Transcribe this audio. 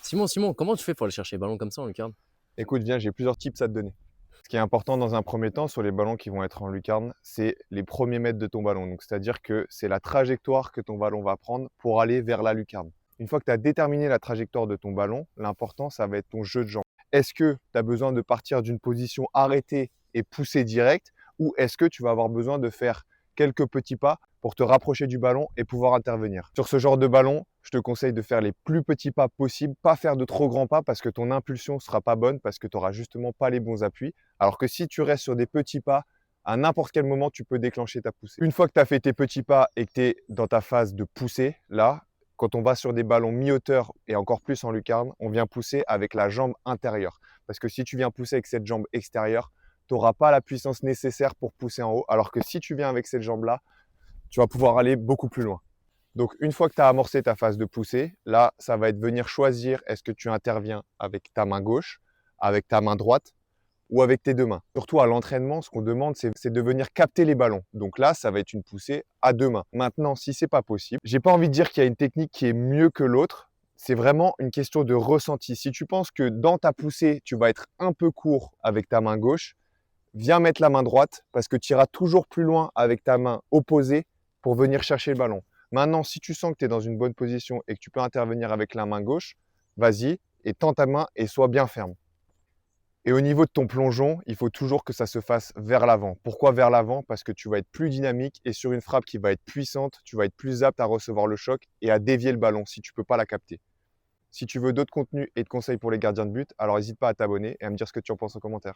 Simon, comment tu fais pour aller chercher les ballons comme ça en lucarne? Écoute, viens, j'ai plusieurs tips à te donner. Ce qui est important dans un premier temps sur les ballons qui vont être en lucarne, c'est les premiers mètres de ton ballon. Donc, c'est-à-dire que c'est la trajectoire que ton ballon va prendre pour aller vers la lucarne. Une fois que tu as déterminé la trajectoire de ton ballon, l'important, ça va être ton jeu de jambes. Est-ce que tu as besoin de partir d'une position arrêtée et pousser direct ou est-ce que tu vas avoir besoin de faire quelques petits pas pour te rapprocher du ballon et pouvoir intervenir? Sur ce genre de ballon, je te conseille de faire les plus petits pas possibles, pas faire de trop grands pas parce que ton impulsion ne sera pas bonne parce que tu n'auras justement pas les bons appuis. Alors que si tu restes sur des petits pas, à n'importe quel moment, tu peux déclencher ta poussée. Une fois que tu as fait tes petits pas et que tu es dans ta phase de poussée, là, quand on va sur des ballons mi-hauteur et encore plus en lucarne, on vient pousser avec la jambe intérieure. Parce que si tu viens pousser avec cette jambe extérieure, tu n'auras pas la puissance nécessaire pour pousser en haut. Alors que si tu viens avec cette jambe-là, tu vas pouvoir aller beaucoup plus loin. Donc, une fois que tu as amorcé ta phase de poussée, là, ça va être venir choisir est-ce que tu interviens avec ta main gauche, avec ta main droite ou avec tes deux mains. Surtout à l'entraînement, ce qu'on demande, c'est de venir capter les ballons. Donc là, ça va être une poussée à deux mains. Maintenant, si c'est pas possible, j'ai pas envie de dire qu'il y a une technique qui est mieux que l'autre. C'est vraiment une question de ressenti. Si tu penses que dans ta poussée, tu vas être un peu court avec ta main gauche, viens mettre la main droite parce que tu iras toujours plus loin avec ta main opposée pour venir chercher le ballon. Maintenant, si tu sens que tu es dans une bonne position et que tu peux intervenir avec la main gauche, vas-y et tends ta main et sois bien ferme. Et au niveau de ton plongeon, il faut toujours que ça se fasse vers l'avant. Pourquoi vers l'avant? Parce que tu vas être plus dynamique et sur une frappe qui va être puissante, tu vas être plus apte à recevoir le choc et à dévier le ballon si tu ne peux pas la capter. Si tu veux d'autres contenus et de conseils pour les gardiens de but, alors n'hésite pas à t'abonner et à me dire ce que tu en penses en commentaire.